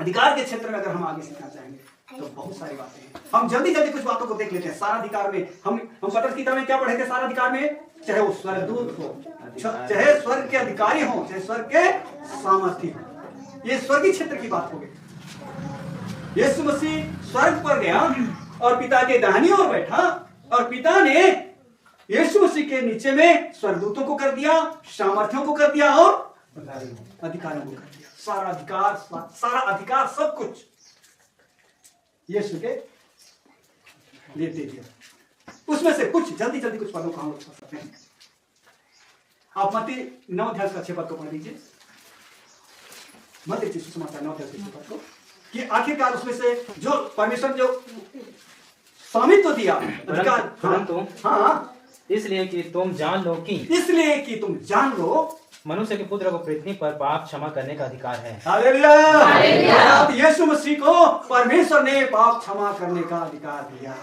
अधिकार के क्षेत्र में अगर हम आगे सीखना चाहेंगे तो बहुत सारी बातें हैं। हम जल्दी जल्दी कुछ बातों को देख लेते हैं। सारा अधिकार में हम पतरस किताब में क्या पढ़े थे? सारा अधिकार में, चाहे वो स्वर्गदूत हो, चाहे स्वर्ग के अधिकारी हो, चाहे स्वर्ग के सामर्थी हो, ये स्वर्गीय क्षेत्र की बात हो गई। यीशु मसीह स्वर्ग पर गया और पिता के दाहिनी ओर बैठा, और पिता ने यीशु मसीह के नीचे में स्वर्गदूतों को कर दिया, सामर्थियों को कर दिया और अधिकारियों को कर दिया। सारा अधिकार सब कुछ यीशु के लिए दे दिया। उसमें से कुछ जल्दी जल्दी कुछ पदों को हम लोग पढ़ सकते हैं। आप मत्ती 9 अध्याय का 6 पद को पढ़ लीजिए। मत्ती सुसमाचार 9 अध्याय के 6 पद को, कि आखिरकार उसमें से जो परमेश्वर जो स्वामित्व दिया अधिकार, परंतु हाँ, इसलिए कि तुम जान लो मनुष्य के पुत्र को पृथ्वी पर पाप क्षमा करने का अधिकार है। हालेलुया। यीशु मसीह को परमेश्वर ने पाप क्षमा करने का अधिकार दिया।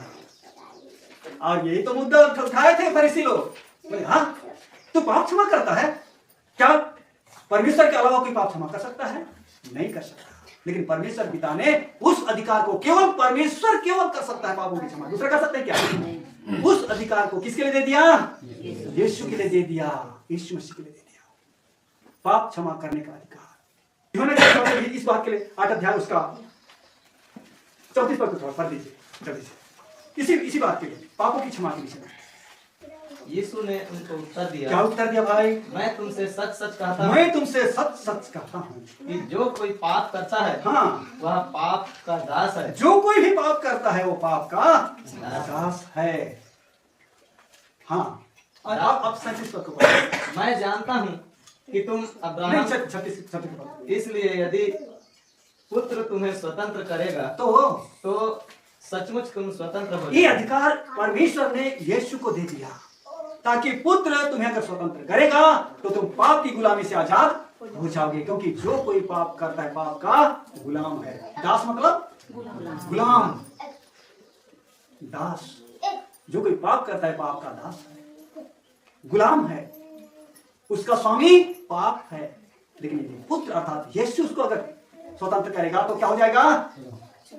और यही तो मुद्दा उठाए थे फरीसी लोग। बोले हाँ, तू पाप क्षमा करता है क्या? परमेश्वर के अलावा कोई पाप क्षमा कर सकता है? नहीं कर सकता। लेकिन परमेश्वर पिता ने उस अधिकार को केवल परमेश्वर केवल कर सकता है पापों की क्षमा, दूसरा कर सकते हैं क्या? उस अधिकार को किसके लिए दे दिया? यीशु के लिए दे दिया, यीशु मसीह के लिए दे दिया पाप क्षमा करने का अधिकार। इन्होंने इस बात के लिए 8 अध्याय उसका 34 पद को पढ़ दीजिए जल्दी से। इसी बात के लिए, पापों की क्षमा के विषय में यीशु ने उनको उत्तर दिया। क्या उत्तर दिया भाई? मैं तुमसे सच सच कहता हूँ, मैं तुमसे सच सच कहता हूँ कि जो कोई पाप करता है, हाँ, वह पाप का दास है। जो कोई भी पाप करता है वो पाप का दास है। हाँ, और आप 37 पद को पढ़िए। मैं जानता हूँ कि तुम अब्राहम, 36 इसलिए यदि पुत्र तुम्हें स्वतंत्र करेगा तो सचमुच तुम स्वतंत्र हो। ये अधिकार परमेश्वर ने यीशु को दे दिया, ताकि पुत्र तुम्हें अगर स्वतंत्र करेगा तो तुम पाप की गुलामी से आजाद हो जाओगे। क्योंकि जो कोई पाप करता है पाप का गुलाम है। दास मतलब गुलाम, दास। जो कोई पाप करता है पाप का दास है, गुलाम है, उसका स्वामी पाप है। लेकिन यदि पुत्र अर्थात यीशु उसको अगर स्वतंत्र करेगा तो क्या हो जाएगा?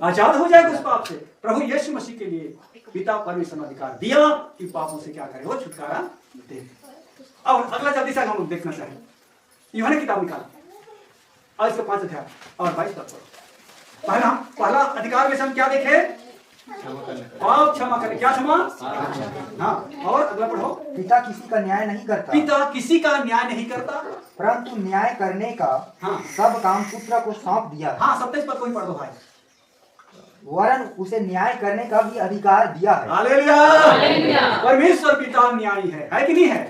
आजाद हो जाएगा उस पाप से। प्रभु यीशु मसीह के लिए पिता परमेश्वर ने अधिकार दिया कि पापों से क्या करे? वो छुटकारा दे। अब अगला जल्दी से हम लोग देखना चाहें, यूहन्ना की किताब निकाल और इसका 5 अध्याय और 22 पद पढ़ो। पहला अधिकार में से हम क्या देखे? पाप क्षमा करे। क्या क्षमा? हाँ, और अगला पढ़ो। पिता किसी का न्याय नहीं करता, पिता किसी का न्याय नहीं करता, परंतु न्याय करने का सब काम पुत्र को सौंप दिया। हाँ, 27 पद को ही पढ़ दो भाई। वरन उसे न्याय करने का भी अधिकार दिया है। हालेलुया। परमेश्वर पिता न्यायी है कि नहीं है?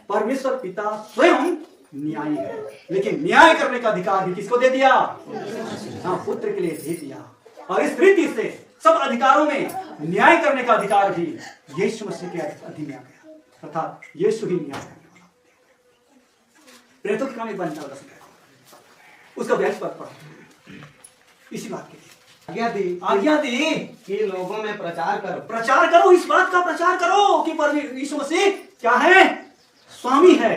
परमेश्वर पिता स्वयं न्यायी है, लेकिन न्याय करने का अधिकार भी किसको दे दिया? हाँ, पुत्र के लिए दे दिया। और इस रीति से सब अधिकारों में न्याय करने का अधिकार भी यीशु मसीह के अधीन आ गया, अर्थात यीशु ही न्याय करने वाला। प्रेरितों के काम 1:14 उसका 42 पद पढ़ो। इसी बात के लिए आज्ञा दी कि लोगों में प्रचार करो, इस बात का प्रचार करो कि यीशु मसीह क्या है? स्वामी है,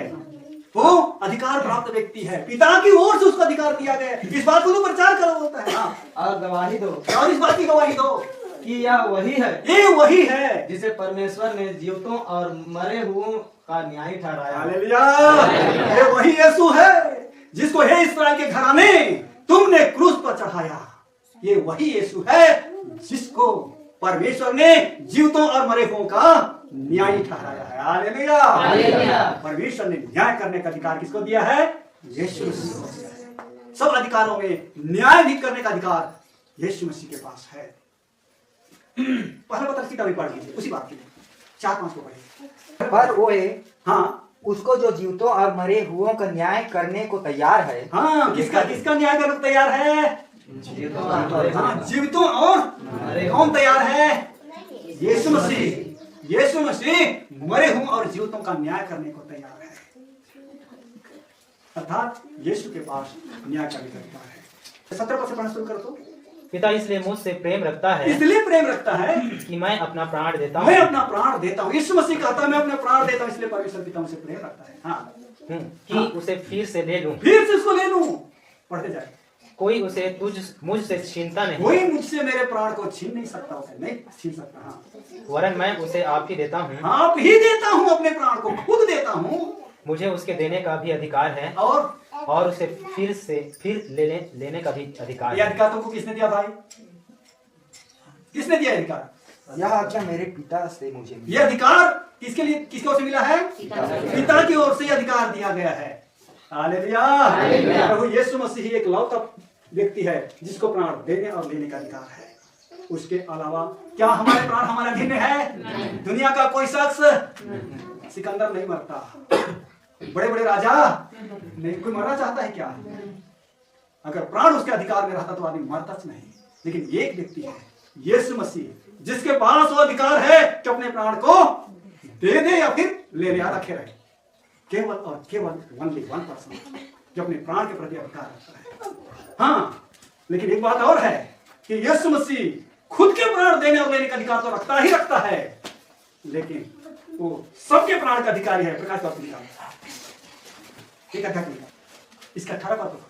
वो अधिकार प्राप्त व्यक्ति है, पिता की ओर से उसको अधिकार दिया गया है। इस बात को तो प्रचार करो होता है। और गवाही दो, और इस बात की गवाही दो कि यह वही है, ये वही है जिसे परमेश्वर ने जीवितों और मरे हुओं का न्याय ठहराया। हालेलुया। ये वही यीशु है जिसको हे इस्राएल के घराने तुमने क्रूस पर चढ़ाया। ये वही यीशु है जिसको परमेश्वर ने जीवितों और मरे हुओं का न्याय ठहराया है। हालेलुया। परमेश्वर ने न्याय करने का अधिकार किसको दिया है? यीशु मसीह को दिया है। सब अधिकारों में न्याय भी करने का अधिकार यीशु मसीह के पास है। पहला पत्र किताब पढ़ लीजिए, उसी बात के लिए 4-5 को पढ़िए। पर वो हाँ, उसको जो जीवितों और मरे हुओं का न्याय करने को तैयार है। हाँ, किसका न्याय करने को तैयार है? जीवितों और कौन तैयार है? यीशु मसीह। यीशु मसीह मरे हुए और जीवितों का न्याय करने को तैयार है, अर्थात यीशु के पास न्याय करने का अधिकार है। 17 पद से पढ़ना शुरू करो। तो पिता इसलिए मुझसे प्रेम रखता है, इसलिए प्रेम रखता है कि मैं अपना प्राण देता हूँ। मैं अपना प्राण देता हूँ। यीशु मसीह कहता है मैं अपना प्राण देता हूँ, इसलिए परमेश्वर पिता मुझसे प्रेम रखता है। हाँ, कि उसे फिर से ले लूं। फिर से उसको ले लूं। पढ़ते जाए। कोई उसे मुझसे छीनता नहीं, कोई मुझसे मेरे प्राण को छीन नहीं सकता, उसे नहीं छीन सकता। हाँ, वरन मैं उसे आप ही देता हूँ, आप ही देता हूँ, अपने प्राण को खुद देता हूँ। मुझे उसके देने का भी अधिकार है और उसे फिर लेने का भी अधिकार ये है। अधिकार तुमको किसने दिया भाई? किसने दिया अधिकार? यह आज्ञा मेरे पिता से मुझे मिली। ये अधिकार किसके लिए, किसकी ओर से मिला है? पिता की ओर से अधिकार दिया गया है। हालेलुया। प्रभु यीशु मसीह एक लौता व्यक्ति है जिसको प्राण देने और लेने का अधिकार है। उसके अलावा क्या हमारे प्राण हमारे अधीन में है? दुनिया का कोई शख्स, सिकंदर नहीं मरता, बड़े बड़े राजा नहीं, कोई मरना चाहता है क्या? अगर प्राण उसके अधिकार में रहता तो आदमी मरता नहीं। लेकिन एक व्यक्ति है यीशु मसीह, जिसके पास वो अधिकार है कि अपने प्राण को दे दे या फिर ले ले, रखे रहे। केवल और केवल ओनली वन पर्सन जो अपने प्राण के प्रति अधिकार रखता है। हाँ, लेकिन एक बात और है कि यीशु मसीह खुद के प्राण देने और लेने का अधिकार तो रखता ही रखता है, लेकिन वो सबके प्राण का अधिकारी है। प्रकाश बाबू इसका 18 बात होगा।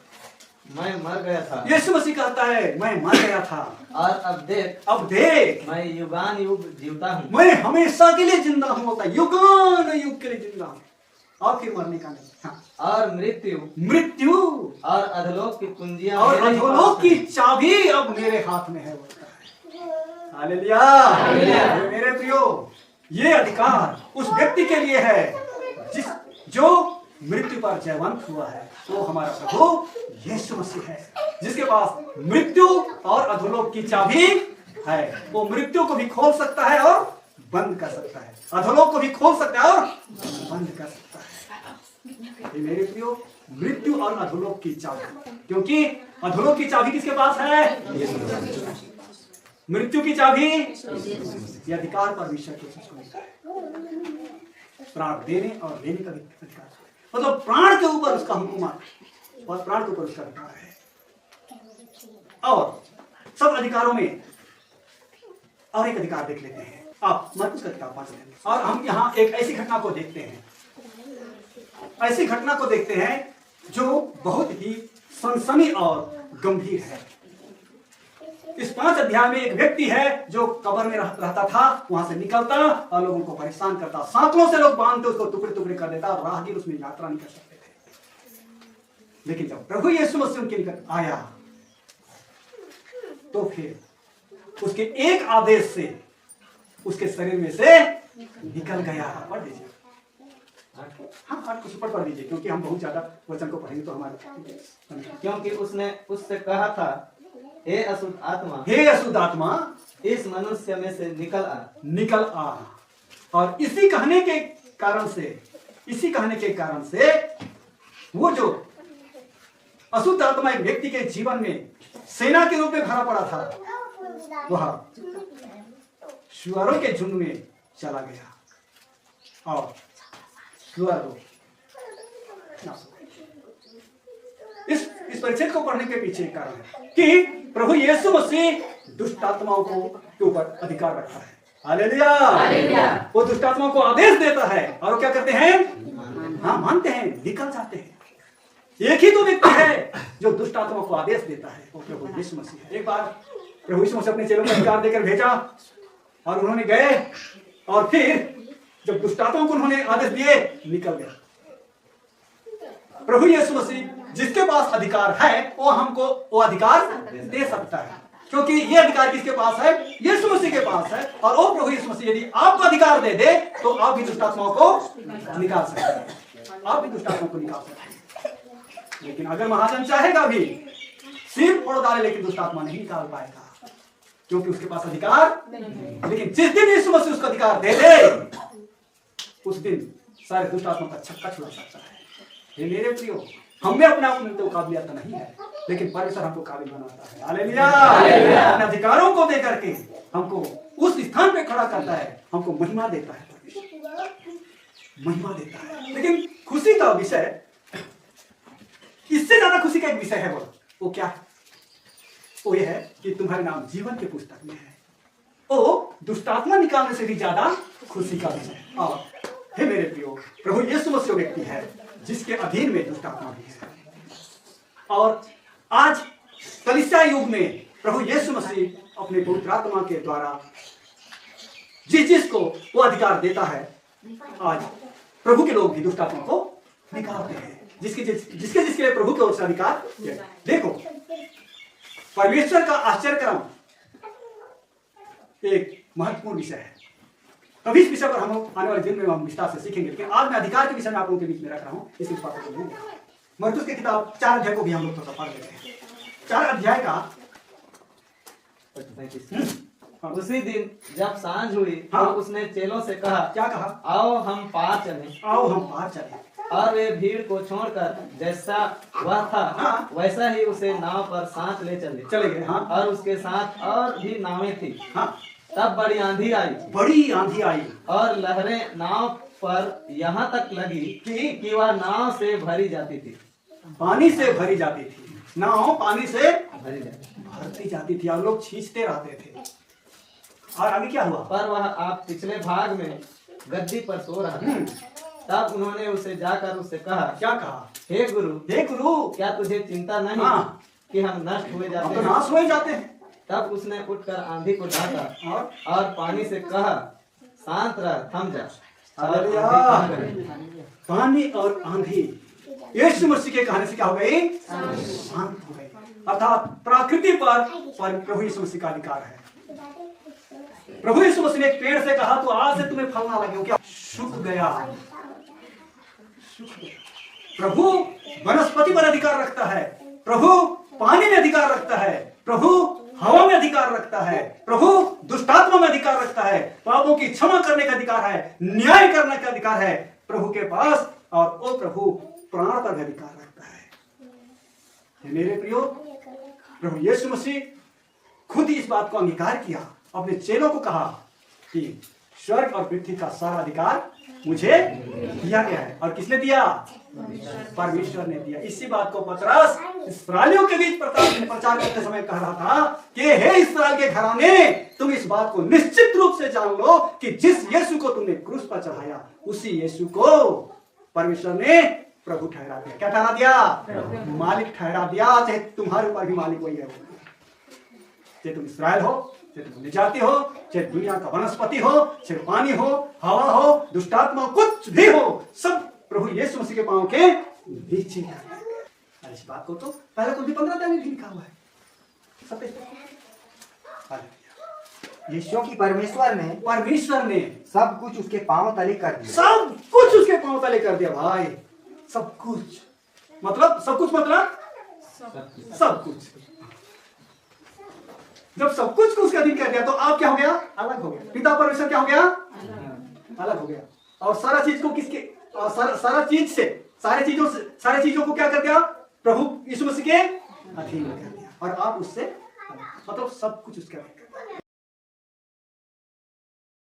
मैं मर गया था, यीशु मसीह कहता है मैं मर गया था और अब देख मैं युगान युग जीवता हूँ। मैं हमेशा के लिए जिंदा हूँ, होता युगान युग के लिए जिंदा हूँ, और फिर मरने का नहीं। हाँ। और मृत्यु और अधोलोक की कुंजियां और मेरे अधोलोक पास की हैं। चाबी अब मेरे हाथ में है, बोलता है। हालेलुया। मेरे प्रियो, ये अधिकार उस व्यक्ति के लिए है जो मृत्यु पर जयवंत हुआ है। वो हमारा प्रभु यीशु मसीह है, जिसके पास मृत्यु और अधोलोक की चाबी है। वो मृत्यु को भी खोल सकता है और बंद कर सकता है, अधोलोक को भी खोल सकता है और बंद कर सकता है। ये मेरे प्रियो, मृत्यु और अधोलोक की चाबी, क्योंकि अधोलोक की चाबी किसके पास है? मृत्यु की चाबी ये अधिकार परमेश्वर के पास होता है। प्राण देने और लेने का अधिकार, मतलब प्राण के ऊपर उसका हुकूमत और प्राण के ऊपर उसका अधिकार है। और सब अधिकारों में और एक अधिकार देख लेते हैं। आप मरकुस का किताब पढ़ लेंगे और हम यहाँ एक ऐसी घटना को देखते हैं, ऐसी घटना को देखते हैं जो बहुत ही सनसनी और गंभीर है। इस 5 अध्याय में एक व्यक्ति है जो कब्र में रहता था, वहां से निकलता और लोगों को परेशान करता, सांकड़ों से लोग बांधते उसको टुकड़े टुकड़े कर देता और राहगीर उसमें यात्रा नहीं कर सकते थे। लेकिन जब प्रभु यीशु मसीह उनके निकट आया तो फिर उसके एक आदेश से उसके शरीर में से निकल गया। पढ़ दीजिए, हाँ 8 को सुपर पढ़ दीजिए, क्योंकि हम बहुत ज्यादा वचन को पढ़ेंगे तो हमारे, क्योंकि उसने उससे कहा था, हे अशुद्ध आत्मा इस मनुष्य में से निकल आ। और इसी कहने के कारण से वो जो अशुद्ध आत्मा एक व्यक्ति के जीवन में सेना के रूप में भरा पड़ा था, वह सुअरों के झुंड में चला गया। और सुअर इस परिच्छेद को पढ़ने के पीछे एक कारण है कि प्रभु यीशु मसीह दुष्ट आत्माओं के ऊपर अधिकार रखता है। हालेलुया। वो दुष्ट आत्माओं को आदेश देता है और वो क्या करते हैं? हाँ, मानते हैं, निकल जाते हैं। एक ही तो व्यक्ति है जो दुष्ट आत्माओं को आदेश देता है, वो प्रभु यीशु मसीह है। एक बार प्रभु यीशु मसीह अपने चेलों को अधिकार देकर भेजा और उन्होंने गए, और फिर जब दुष्ट आत्माओं को उन्होंने आदेश दिए, निकल गए। प्रभु यीशु मसीह जिसके पास अधिकार है वो हमको वो अधिकार दे सकता है, क्योंकि ये अधिकार किसके पास है? यीशु मसीह के पास है। और वो प्रभु यीशु मसीह यदि आपको अधिकार दे दे तो आप भी दुष्ट आत्माओं को निकाल सकते हैं, आप भी दुष्ट आत्माओं को निकाल सकते हैं। लेकिन अगर महाजन चाहेगा भी सिर फोड़ डाले, लेकिन दुष्ट आत्मा नहीं निकाल पाएगा, क्योंकि उसके पास अधिकार। लेकिन जिस दिन यीशु मसीह उसको अधिकार दे दे, उस दिन सारे दुष्ट आत्मा का छक्का छुड़ा सकता है। ये मेरे प्रियो, हमें अपने आप में तो काबिलियत नहीं है, लेकिन परमेश्वर हमको काबिल बनाता है। हालेलुया। अपने अधिकारों को दे करके हमको उस स्थान पे खड़ा करता है, हमको महिमा देता है, महिमा देता है। लेकिन खुशी का विषय, इससे ज्यादा खुशी का एक विषय है, वो क्या है? वो ये है कि तुम्हारे नाम जीवन के पुस्तक में है। वो दुष्टात्मा निकालने से भी ज्यादा खुशी का विषय है। और हे मेरे प्रियो, प्रभु यीशु मसीह व्यक्ति है जिसके अधीन में दुष्ट आत्मा भी है। और आज कलीसिया युग में प्रभु यीशु मसीह अपने पवित्र आत्मा के द्वारा जिसको वो अधिकार देता है, आज प्रभु के लोग भी दुष्ट आत्मा को निकालते हैं। जिसके लिए प्रभु की ओर से अधिकार दिया। देखो, परमेश्वर का आश्चर्यक्रम एक महत्वपूर्ण विषय है। अभी इस विषय पर हम आने वाले दिन में हम विस्तार से सीखेंगे, लेकिन आज मैं अधिकार के विषय में आप लोगों के बीच में रख रहा हूँ। इस बात को भूलिए। मरकुस की किताब 4 अध्याय को भी हम लोग थोड़ा पढ़ लेते हैं। 4 अध्याय का उसी दिन जब सांझ हुई हाँ। तो उसने चेलों से कहा, क्या कहा? आओ हम पार चलें। आओ हम बाहर चले। और वे भीड़ को छोड़कर जैसा वह था हाँ। वैसा ही उसे नाव पर साथ ले चले गए। हाँ। और उसके साथ और भी नावें थी। हाँ। तब बड़ी आंधी आई बड़ी आंधी आई और लहरें नाव पर यहाँ तक लगी कि वह नाव से भरी जाती थी। पानी से भरी जाती थी। नाव पानी से भरी जाती भरती जाती थी और लोग खींचते रहते थे। और आगे क्या हुआ? पर वह आप पिछले भाग में गद्दी पर सो रहा था। तब उन्होंने उसे जाकर उससे कहा, क्या कहा? हे गुरु, हे गुरु, क्या तुझे चिंता नहीं हाँ। कि हम नष्ट हुए हम जाते तो हैं? नाश हो जाते हैं। तब उसने उठकर आंधी को डांटा और पानी से कहा, शांत रह, थम जा। और हालेलुया। आंधी थम गई। पानी और आंधी यीशु मसीह के कहने से क्या हो गई? शांत हो गई। अर्थात प्रकृति पर प्रभु यीशु मसीह का अधिकार है। प्रभु यीशु मसीह ने एक पेड़ से कहा तो आज से तुम्हें फल ना लगे, क्या सूख गया। प्रभु वनस्पति पर अधिकार रखता है, प्रभु पानी में अधिकार रखता है, प्रभु हवा में अधिकार रखता है, प्रभु दुष्टात्मा में अधिकार रखता है, पापों की क्षमा करने का अधिकार है, न्याय करने का अधिकार है प्रभु के पास। और वो प्रभु प्राण पर भी अधिकार रखता है। मेरे प्रियो, प्रभु यीशु मसीह खुद इस बात को अंगीकार किया, अपने चेलों को कहा कि स्वर्ग और पृथ्वी का सारा अधिकार मुझे दिया गया है। और किसने दिया? परमेश्वर ने दिया। इसी बात को पतरस इस्राएलियों के बीच प्रचार करते समय कह रहा था कि हे इस्राएल के घराने, तुम इस बात को निश्चित रूप से जान लो कि जिस यीशु को तुमने क्रूस पर चढ़ाया, उसी यीशु को परमेश्वर ने प्रभु ठहरा दिया। क्या ठहरा दिया? मालिक ठहरा दिया। चाहे तुम्हारे ऊपर भी मालिक वही है। चाहे तुम इस्राएल हो, चाहे तुम निजाती हो, चाहे दुनिया का वनस्पति हो, चाहे पानी हो, हवा हो, दुष्टात्मा, कुछ भी हो, सब प्रभु यीशु मसीह के पांव के नीचे है। इस बात को तो पहले कुल 15 में भी लिखा हुआ है। यीशु की परमेश्वर ने सब कुछ उसके पांव तले कर दिया। सब कुछ उसके पांव तले कर दिया भाई। सब कुछ मतलब सब कुछ जब सब कुछ को उसके अधीन कर दिया तो आप क्या हो गया? अलग हो गया। पिता परमेश्वर क्या हो गया? अलग हो गया। और सारा चीज को किसके? सारी चीजों को क्या कर दिया? प्रभु यीशु मसीह के अधीन कर दिया। और आप उससे मतलब सब कुछ उसके अधीन कर दिया।